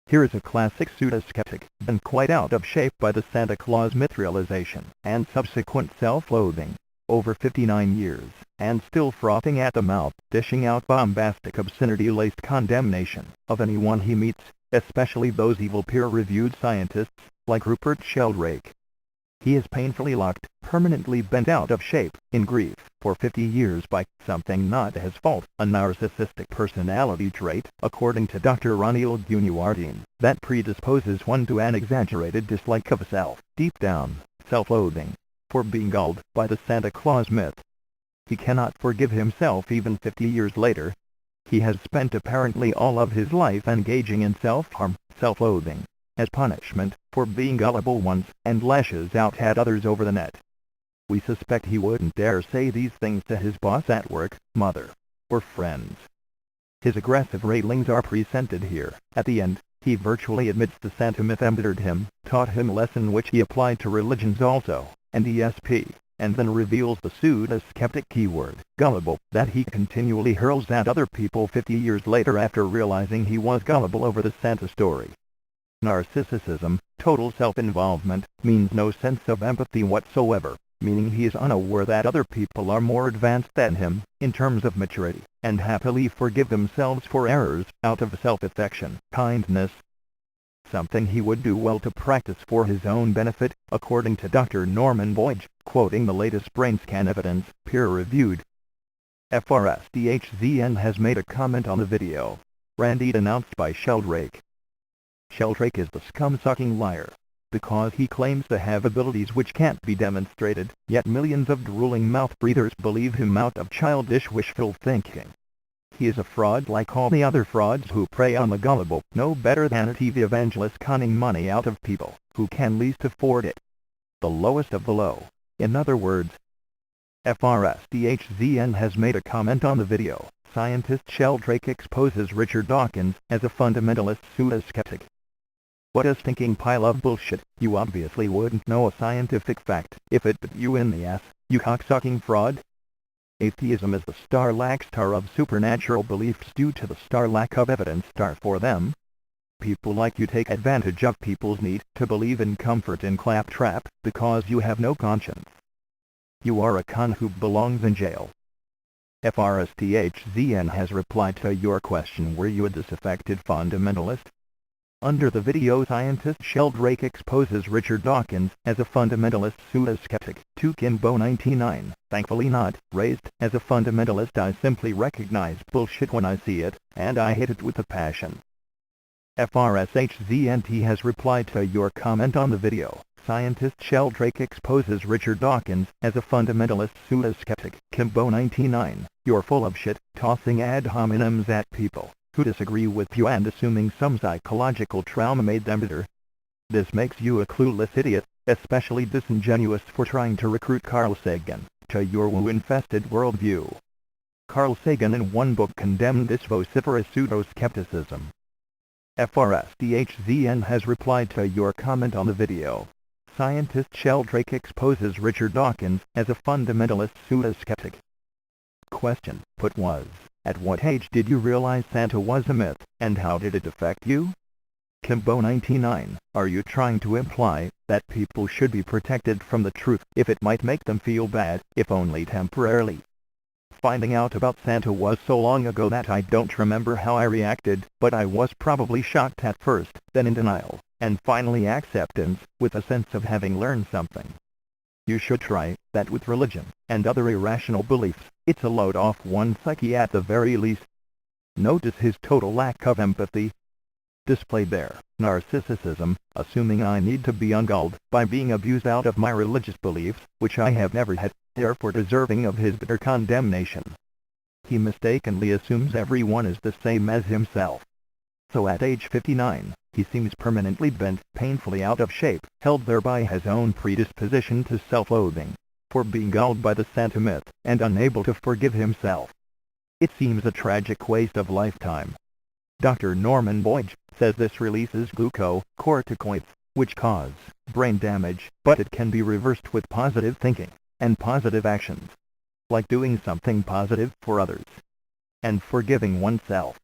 Here is a classic pseudo-skeptic, and quite out of shape by the Santa Claus myth-realization and subsequent self-loathing. Over 59 years, and still frothing at the mouth, dishing out bombastic obscenity-laced condemnation of anyone he meets, especially those evil peer-reviewed scientists, like Rupert Sheldrake. He is painfully locked, permanently bent out of shape, in grief, for 50 years by something not his fault, a narcissistic personality trait, according to Dr. Ronil Gunawardene, that predisposes one to an exaggerated dislike of self, deep down, self-loathing, for being gulled by the Santa Claus myth. He cannot forgive himself even 50 years later. He has spent apparently all of his life engaging in self-harm, self-loathing, as punishment for being gullible once, and lashes out at others over the net. We suspect he wouldn't dare say these things to his boss at work, mother, or friends. His aggressive railings are presented here. At the end, he virtually admits the Santa myth embittered him, taught him a lesson which he applied to religions also, and ESP, and then reveals the pseudo-skeptic keyword, gullible, that he continually hurls at other people 50 years later after realizing he was gullible over the Santa story. Narcissism, total self-involvement, means no sense of empathy whatsoever, meaning he is unaware that other people are more advanced than him, in terms of maturity, and happily forgive themselves for errors, out of self-affection, kindness. Something he would do well to practice for his own benefit, according to Dr. Norman Boyd, quoting the latest brain scan evidence, peer-reviewed. FRSDHZN has made a comment on the video. Randy denounced by Sheldrake. Sheldrake is the scum-sucking liar, because he claims to have abilities which can't be demonstrated, yet millions of drooling mouth-breathers believe him out of childish wishful thinking. He is a fraud like all the other frauds who prey on the gullible, no better than a TV evangelist conning money out of people who can least afford it. The lowest of the low, in other words. FRSDHZN has made a comment on the video. Scientist Sheldrake exposes Richard Dawkins as a fundamentalist pseudo-skeptic. What a stinking pile of bullshit. You obviously wouldn't know a scientific fact if it bit you in the ass, you cocksucking fraud. Atheism is the star-lack star of supernatural beliefs due to the star-lack of evidence star for them. People like you take advantage of people's need to believe in comfort and claptrap because you have no conscience. You are a con who belongs in jail. FRSDHZN has replied to your question, were you a disaffected fundamentalist? Under the video, scientist Sheldrake exposes Richard Dawkins as a fundamentalist pseudo-skeptic. To Kimbo 99, thankfully not raised as a fundamentalist. I simply recognize bullshit when I see it, and I hate it with a passion. FRSHZNT has replied to your comment on the video. Scientist Sheldrake exposes Richard Dawkins as a fundamentalist pseudo-skeptic. Kimbo 99, you're full of shit, tossing ad hominems at people who disagree with you and assuming some psychological trauma made them bitter. This makes you a clueless idiot, especially disingenuous for trying to recruit Carl Sagan to your woo-infested worldview. Carl Sagan in one book condemned this vociferous pseudo-skepticism. FRSDHZN has replied to your comment on the video. Scientist Sheldrake exposes Richard Dawkins as a fundamentalist pseudo-skeptic. Question put was, at what age did you realize Santa was a myth, and how did it affect you? Kimbo 99, are you trying to imply that people should be protected from the truth if it might make them feel bad, if only temporarily? Finding out about Santa was so long ago that I don't remember how I reacted, but I was probably shocked at first, then in denial, and finally acceptance, with a sense of having learned something. You should try that with religion and other irrational beliefs. It's a load off one's psyche at the very least. Notice his total lack of empathy displayed there. Narcissism, assuming I need to be ungulled by being abused out of my religious beliefs, which I have never had, therefore deserving of his bitter condemnation. He mistakenly assumes everyone is the same as himself. So at age 59, he seems permanently bent, painfully out of shape, held there by his own predisposition to self-loathing, for being gulled by the Santa myth, and unable to forgive himself. It seems a tragic waste of lifetime. Dr. Norman Boyd says this releases glucocorticoids, which cause brain damage, but it can be reversed with positive thinking and positive actions, like doing something positive for others and forgiving oneself.